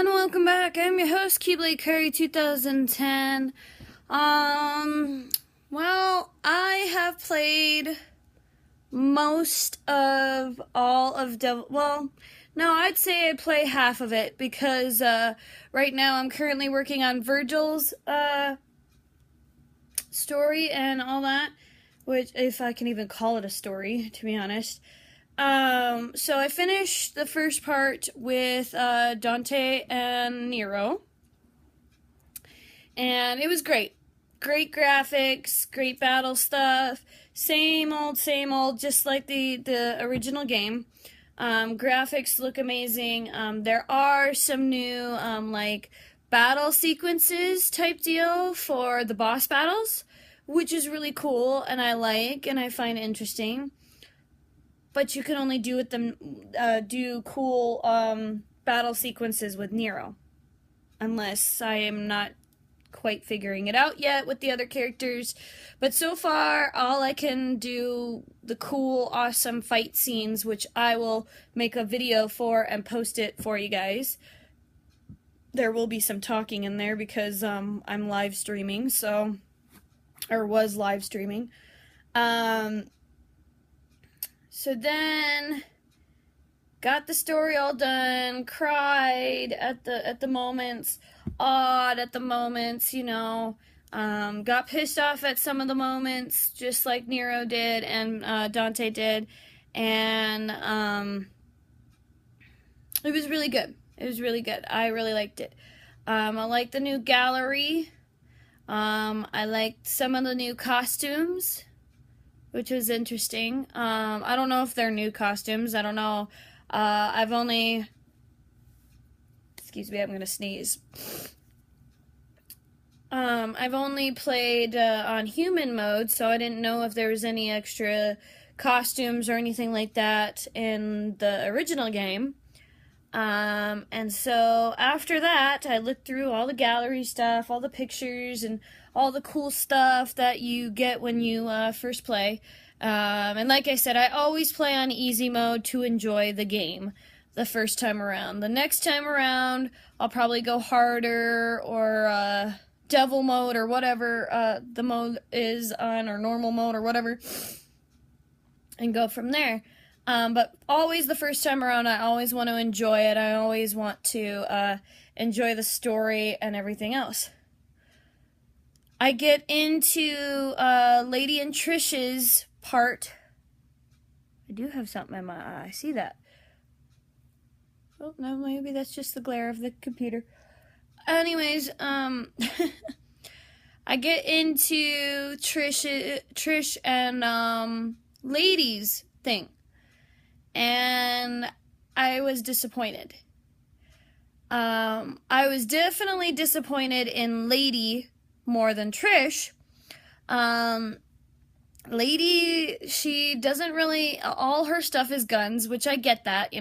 And welcome back. I'm your host, Keyblade Curry 2010. Well, I have played most of all of no, I'd say I play half of it because right now I'm currently working on Virgil's story and all that, which, if I can even call it a story, to be honest. So I finished the first part with Dante and Nero, and it was great. Great graphics, great battle stuff, same old, just like the original game. Graphics look amazing. There are some new like battle sequences type deal for the boss battles, which is really cool, and I like and I find interesting. But you can only do cool battle sequences with Nero, unless I am not quite figuring it out yet with the other characters. But so far, all I can do the cool, awesome fight scenes, which I will make a video for and post it for you guys. There will be some talking in there because I'm live streaming, or was live streaming. So then, got the story all done, cried at the moments, awed at the moments, got pissed off at some of the moments, just like Nero did and Dante did, and it was really good. It was really good. I really liked it. I liked the new gallery. I liked some of the new costumes, which was interesting. I don't know if they're new costumes. I don't know. Excuse me, I'm gonna sneeze. I've only played on human mode, so I didn't know if there was any extra costumes or anything like that in the original game. And so after that, I looked through all the gallery stuff, all the pictures, and all the cool stuff that you get when you first play. And like I said, I always play on easy mode to enjoy the game the first time around. The next time around, I'll probably go harder or devil mode or whatever the mode is on, or normal mode or whatever, and go from there. But always the first time around, I always want to enjoy it. I always want to enjoy the story and everything else. I get into Lady and Trish's part. I do have something in my eye. I see that. Oh, no, maybe that's just the glare of the computer. Anyways, I get into Trish and Lady's thing. And I was disappointed. I was definitely disappointed in Lady more than Trish. Lady, she doesn't really, all her stuff is guns, which I get that,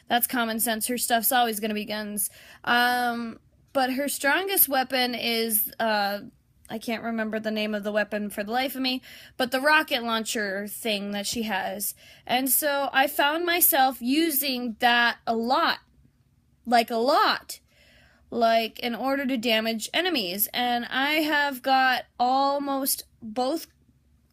that's common sense. Her stuff's always going to be guns. But her strongest weapon is, I can't remember the name of the weapon for the life of me, but the rocket launcher thing that she has. And so I found myself using that a lot, like in order to damage enemies. And I have got almost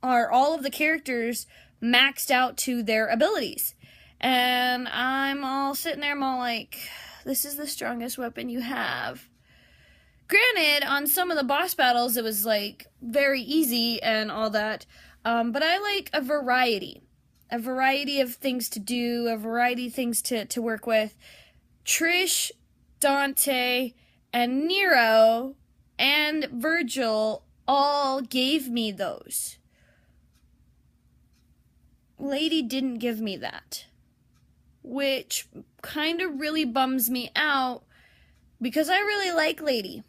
all of the characters maxed out to their abilities. And I'm all sitting there, I'm all like, this is the strongest weapon you have. Granted, on some of the boss battles, it was, like, very easy and all that, but I like a variety of things to do, a variety of things to work with. Trish, Dante, and Nero, and Virgil all gave me those. Lady didn't give me that, which kind of really bums me out, because I really like Lady.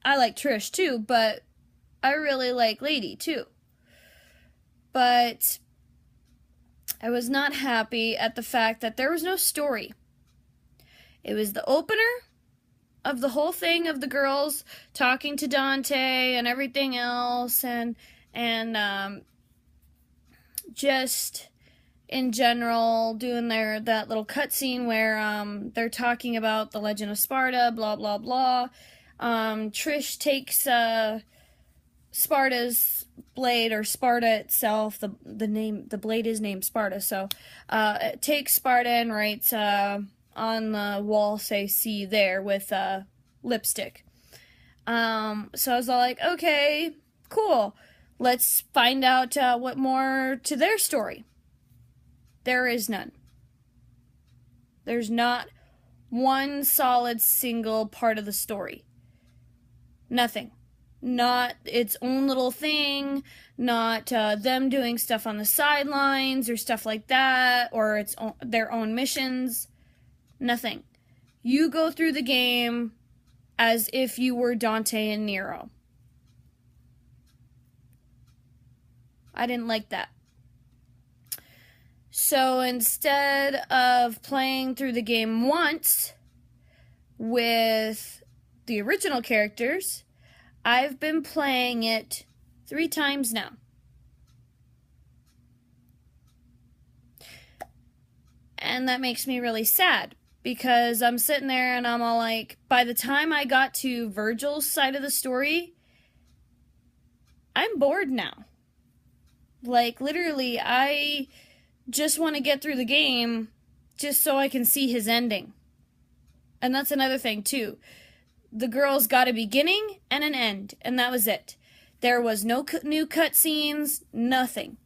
I like Trish too, but I really like Lady too. But I was not happy at the fact that there was no story. It was the opener of the whole thing of the girls talking to Dante and everything else, and just in general, doing that little cutscene where they're talking about the Legend of Sparta, blah blah blah. Trish takes Sparta's blade, or Sparta itself. The blade is named Sparta. So it takes Sparta and writes on the wall, say "see you there" with lipstick. So I was all like, okay, cool. Let's find out what more to their story. There is none. There's not one solid single part of the story. Nothing. Not its own little thing, not them doing stuff on the sidelines or stuff like that, or their own missions. Nothing. You go through the game as if you were Dante and Nero. I didn't like that. So instead of playing through the game once with the original characters, I've been playing it 3 times now. And that makes me really sad, because I'm sitting there and I'm all like, by the time I got to Virgil's side of the story, I'm bored now. Like, literally, I just want to get through the game just so I can see his ending. And that's another thing, too. The girl's got a beginning and an end, and that was it. There was no new cutscenes, nothing.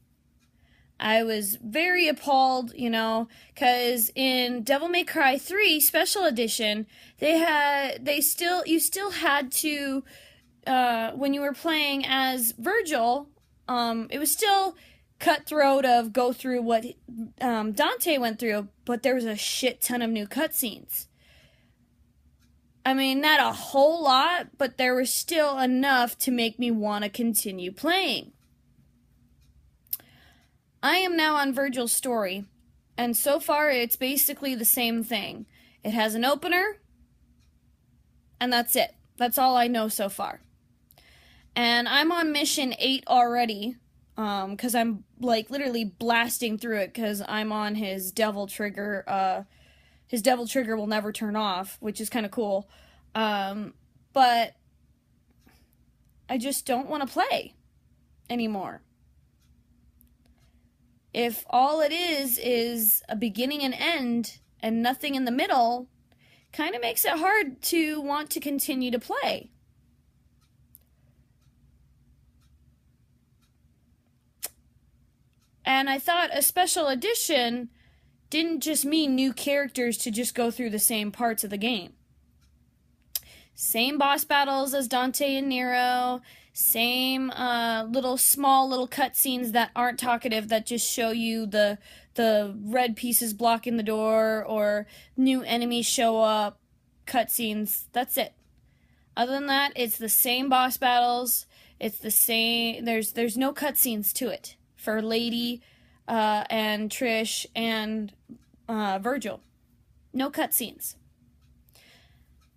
I was very appalled, because in Devil May Cry 3 Special Edition, you still had to, when you were playing as Virgil, it was still cutthroat of go through what Dante went through, but there was a shit ton of new cutscenes. I mean, not a whole lot, but there was still enough to make me want to continue playing. I am now on Virgil's story, and so far it's basically the same thing. It has an opener, and that's it. That's all I know so far. And I'm on mission 8 already, because I'm, literally blasting through it, because I'm on his devil trigger. His devil trigger will never turn off, which is kind of cool. But I just don't want to play anymore. If all it is a beginning and end and nothing in the middle, kind of makes it hard to want to continue to play. And I thought a special edition didn't just mean new characters to just go through the same parts of the game. Same boss battles as Dante and Nero, same small little cutscenes that aren't talkative, that just show you the red pieces blocking the door, or new enemies show up, cutscenes. That's it. Other than that, it's the same boss battles. It's the same. There's no cutscenes to it for Lady and Trish and Virgil. No cutscenes.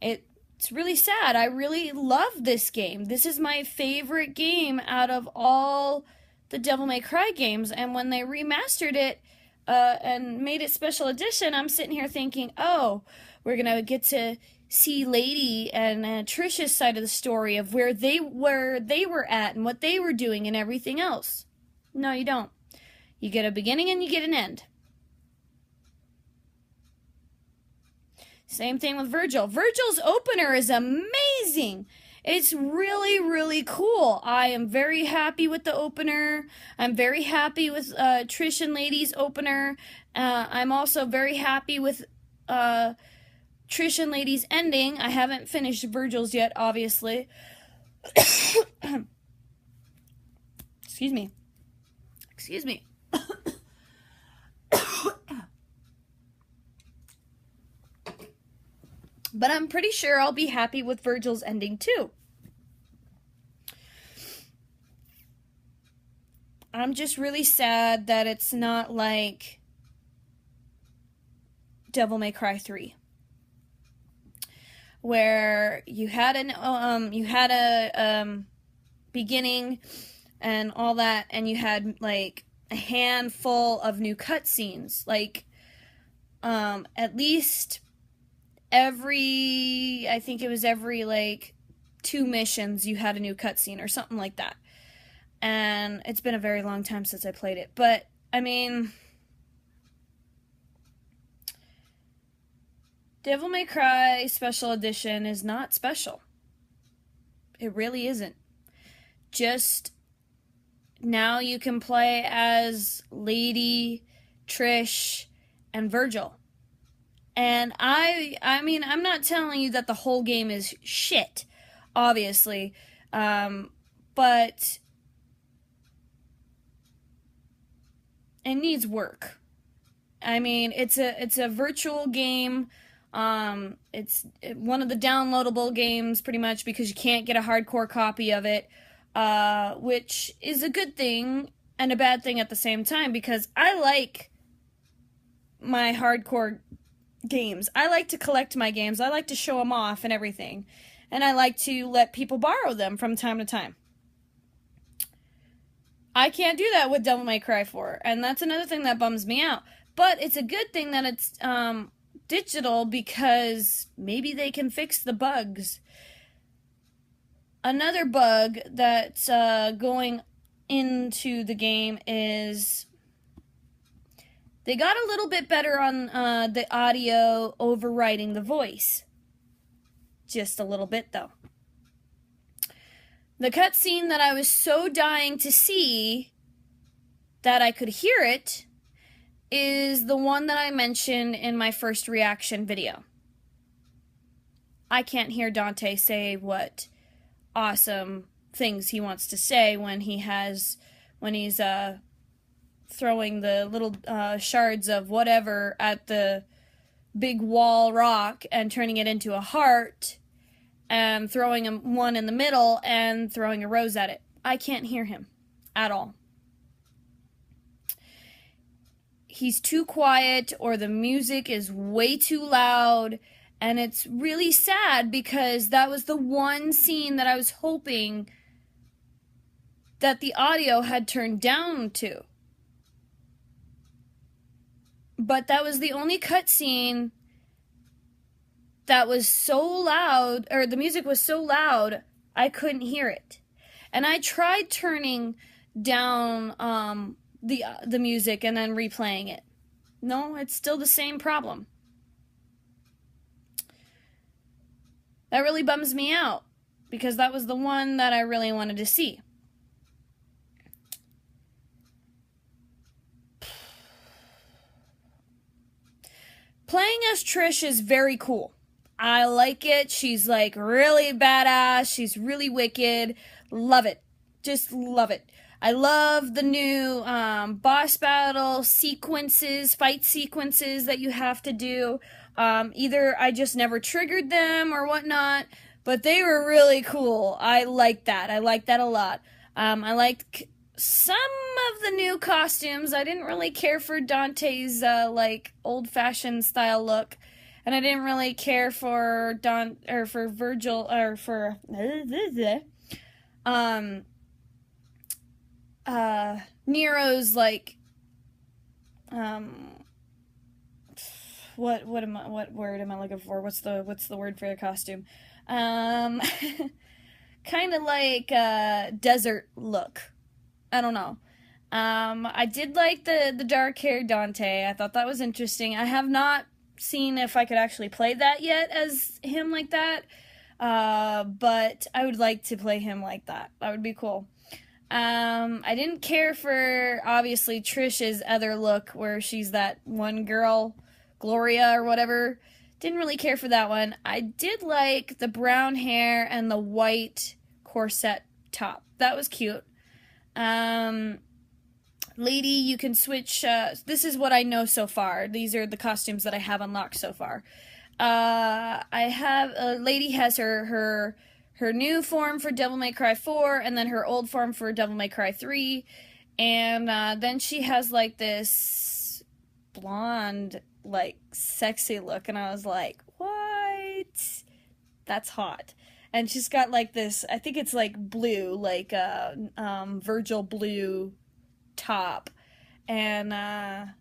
It's really sad. I really love this game. This is my favorite game out of all the Devil May Cry games. And when they remastered it and made it special edition, I'm sitting here thinking, oh, we're going to get to see Lady and Trish's side of the story of where they were at and what they were doing and everything else. No, you don't. You get a beginning and you get an end. Same thing with Virgil. Virgil's opener is amazing. It's really, really cool. I am very happy with the opener. I'm very happy with Trish and Lady's opener. I'm also very happy with Trish and Lady's ending. I haven't finished Virgil's yet, obviously. Excuse me. But I'm pretty sure I'll be happy with Virgil's ending too. I'm just really sad that it's not like Devil May Cry 3, where you had a beginning and all that, and you had a handful of new cutscenes. Like, at least I think it was every, like, 2 missions you had a new cutscene or something like that. And it's been a very long time since I played it. But, I mean, Devil May Cry Special Edition is not special. It really isn't. Just now you can play as Lady, Trish, and Virgil. And I mean, I'm not telling you that the whole game is shit, obviously. But it needs work. I mean, it's a virtual game. It's one of the downloadable games, pretty much, because you can't get a hardcore copy of it, which is a good thing and a bad thing at the same time, because I like my hardcore games. I like to collect my games. I like to show them off and everything, and I like to let people borrow them from time to time. I can't do that with Devil May Cry 4, and that's another thing that bums me out. But it's a good thing that it's digital, because maybe they can fix the bugs. Another bug that's going into the game is they got a little bit better on the audio overriding the voice. Just a little bit, though. The cutscene that I was so dying to see that I could hear it is the one that I mentioned in my first reaction video. I can't hear Dante say what awesome things he wants to say when he's throwing the little shards of whatever at the big wall rock and turning it into a heart, and throwing one in the middle and throwing a rose at it. I can't hear him at all. He's too quiet, or the music is way too loud, and it's really sad, because that was the one scene that I was hoping that the audio had turned down to. But that was the only cutscene that was so loud, or the music was so loud, I couldn't hear it. And I tried turning down the music and then replaying it. No, it's still the same problem. That really bums me out, because that was the one that I really wanted to see. Playing as Trish is very cool. I like it. She's like really badass. She's really wicked. Love it. Just love it. I love the new boss battle sequences, fight sequences that you have to do. Either I just never triggered them or whatnot, but they were really cool. I like that. I like that a lot. I like some of the new costumes. I didn't really care for Dante's like old-fashioned style look, and I didn't really care for Virgil, or for Nero's, like, what word am I looking for? What's the word for the costume? Kind of like desert look. I don't know. I did like the dark haired Dante. I thought that was interesting. I have not seen if I could actually play that yet as him like that. But I would like to play him like that. That would be cool. I didn't care for, obviously, Trish's other look, where she's that one girl, Gloria or whatever. Didn't really care for that one. I did like the brown hair and the white corset top. That was cute. Lady, you can switch, this is what I know so far. These are the costumes that I have unlocked so far. Lady has her new form for Devil May Cry 4, and then her old form for Devil May Cry 3, and then she has, like, this blonde, like, sexy look, and I was like, what? That's hot. And she's got, like, this, I think it's, like, blue, like, Virgil blue top, And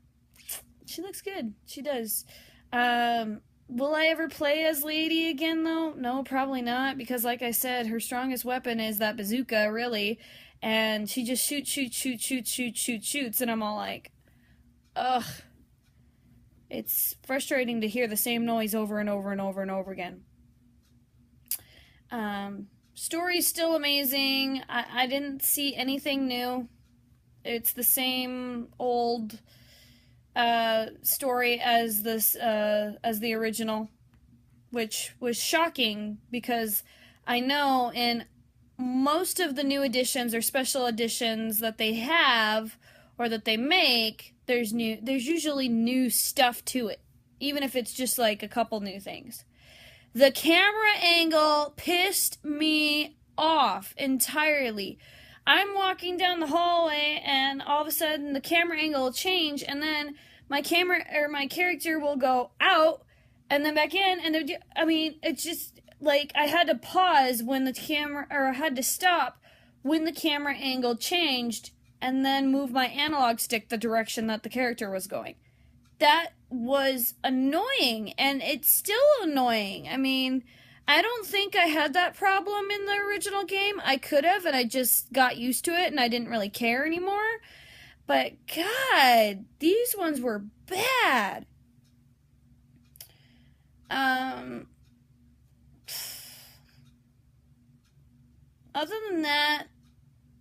she looks good. She does. Will I ever play as Lady again, though? No, probably not, because like I said, her strongest weapon is that bazooka, really, and she just shoots, and I'm all like, ugh. It's frustrating to hear the same noise over and over and over and over again. Story's still amazing. I didn't see anything new. It's the same old story as the original, which was shocking because I know in most of the new editions or special editions that they have or that they make, there's usually new stuff to it, even if it's just like a couple new things. The camera angle pissed me off entirely. I'm walking down the hallway and all of a sudden the camera angle will change, and then my character will go out and then back in, and it's just like I had to pause when the camera, or I had to stop when the camera angle changed and then move my analog stick the direction that the character was going. That was annoying, and it's still annoying. I mean, I don't think I had that problem in the original game. I could have, and I just got used to it, and I didn't really care anymore. But, God, these ones were bad. Other than that,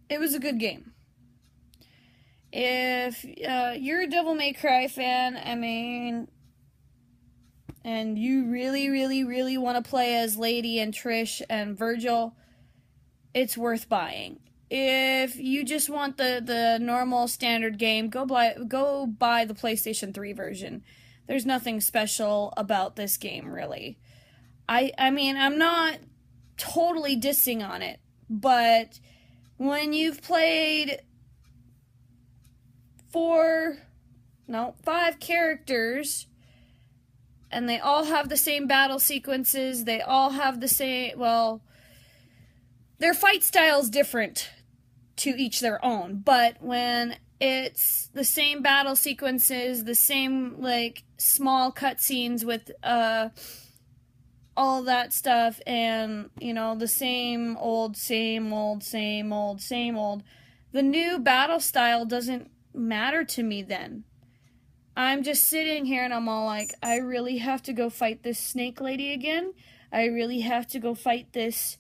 it was a good game. If you're a Devil May Cry fan, and you really, really, really want to play as Lady and Trish and Virgil, it's worth buying. If you just want the normal standard game, go buy the PlayStation 3 version. There's nothing special about this game, really. I mean, I'm not totally dissing on it, but when you've played 5 characters, and they all have the same battle sequences, they all have the same, well, their fight style's different to each their own, but when it's the same battle sequences, the same, like, small cutscenes with, all that stuff, and, the same old, the new battle style doesn't matter to me then. I'm just sitting here and I'm all like, I really have to go fight this snake lady again? I really have to go fight this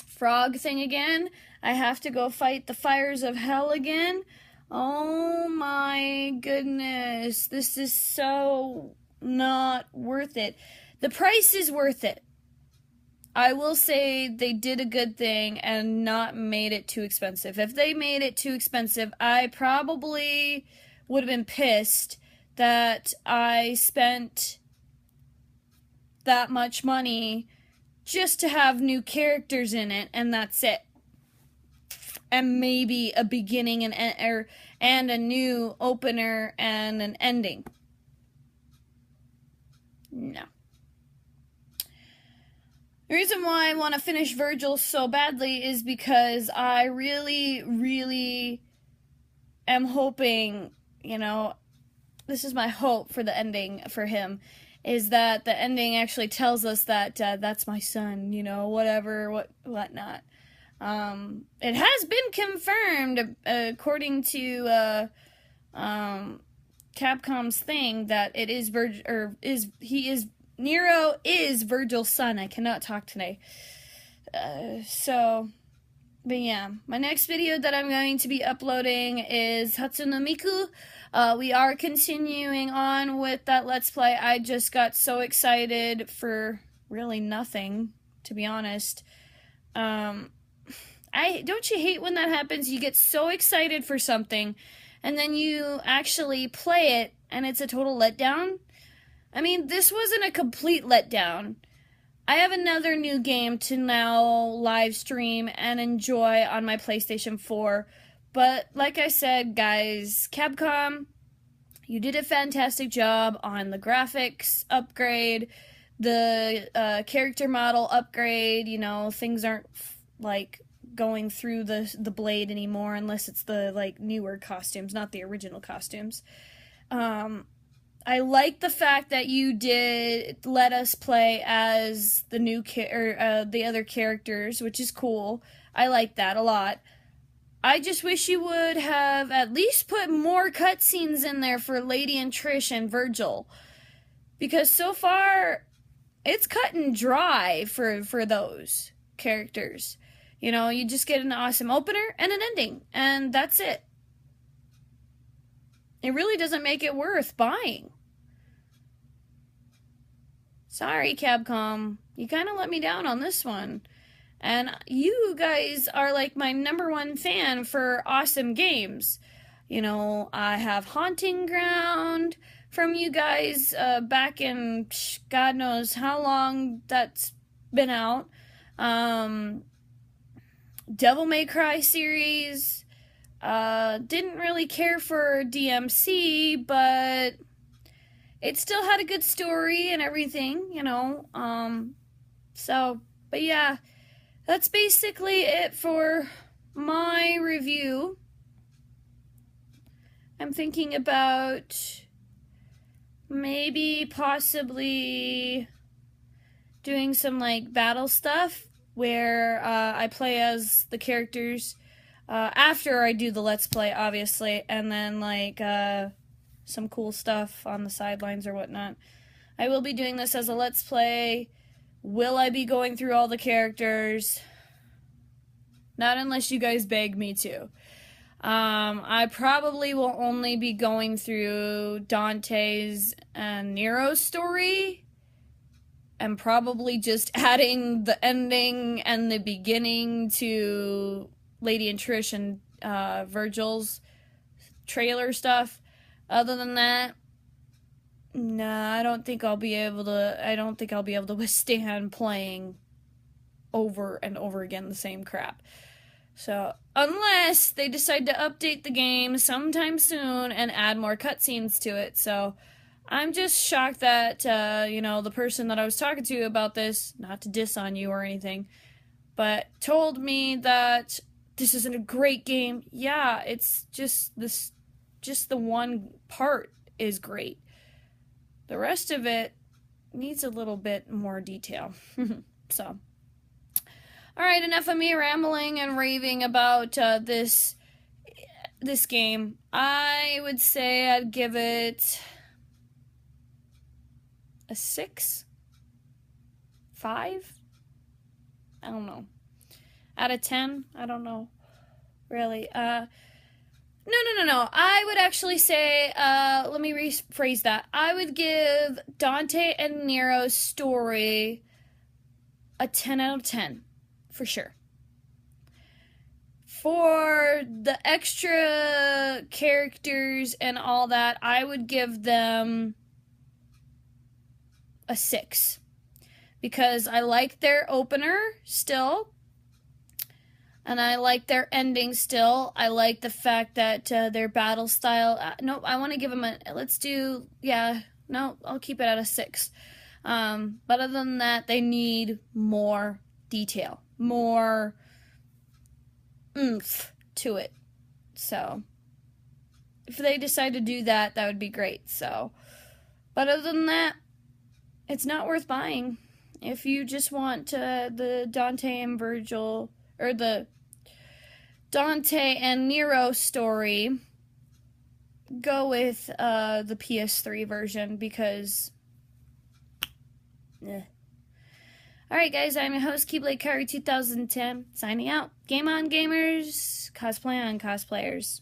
frog thing again? I have to go fight the fires of hell again? Oh my goodness, this is so not worth it. The price is worth it. I will say they did a good thing and not made it too expensive. If they made it too expensive, I probably would have been pissed that I spent that much money just to have new characters in it, and that's it. And maybe a beginning and a new opener and an ending. No. The reason why I want to finish Virgil so badly is because I really, really am hoping, this is my hope for the ending for him, is that the ending actually tells us that that's my son, whatnot. It has been confirmed, according to Capcom's thing, that it is Nero is Virgil's son. I cannot talk today. But yeah, my next video that I'm going to be uploading is Hatsune Miku. We are continuing on with that Let's Play. I just got so excited for really nothing, to be honest. Don't you hate when that happens? You get so excited for something, and then you actually play it, and it's a total letdown. I mean, this wasn't a complete letdown. I have another new game to now live stream and enjoy on my PlayStation 4. But like I said, guys, Capcom, you did a fantastic job on the graphics upgrade, the character model upgrade. Things aren't going through the blade anymore unless it's the like newer costumes, not the original costumes. I like the fact that you did let us play as the the other characters, which is cool. I like that a lot. I just wish you would have at least put more cutscenes in there for Lady and Trish and Virgil, because so far it's cut and dry for those characters. You know, you just get an awesome opener and an ending, and that's it. It really doesn't make it worth buying. Sorry, Capcom. You kind of let me down on this one. And you guys are like my #1 fan for awesome games. You know, I have Haunting Ground from you guys back in God knows how long that's been out. Devil May Cry series. Didn't really care for DMC, but it still had a good story and everything, you know. But yeah, that's basically it for my review. I'm thinking about maybe possibly doing some like battle stuff where I play as the characters after I do the Let's Play, obviously, and then like some cool stuff on the sidelines or whatnot. I will be doing this as a Let's Play. Will I be going through all the characters? Not unless you guys beg me to. I probably will only be going through Dante's and Nero's story, and probably just adding the ending and the beginning to Lady and Trish and Virgil's trailer stuff. Other than that, nah, I don't think I'll be able to withstand playing over and over again the same crap. So, unless they decide to update the game sometime soon and add more cutscenes to it. So, I'm just shocked that, the person that I was talking to about this, not to diss on you or anything, but told me that this isn't a great game. Yeah, it's just the one part is great. The rest of it needs a little bit more detail. So, alright, enough of me rambling and raving about this game. I would say I'd give it a 6? 5? I don't know. Out of 10? I don't know. Really. No. I would actually say, let me rephrase that. I would give Dante and Nero's story a 10 out of 10. For sure. For the extra characters and all that, I would give them a 6. Because I like their opener still. And I like their ending still. I like the fact that their battle style... nope, I want to give them a... I'll keep it at a 6. But other than that, they need more detail. More oomph to it. So, if they decide to do that, that would be great. So, but other than that, it's not worth buying. If you just want the Dante and Virgil... or the Dante and Nero story, go with the PS3 version because... Alright guys, I'm your host, Keyblade Kyrie 2010, signing out. Game on, gamers. Cosplay on, cosplayers.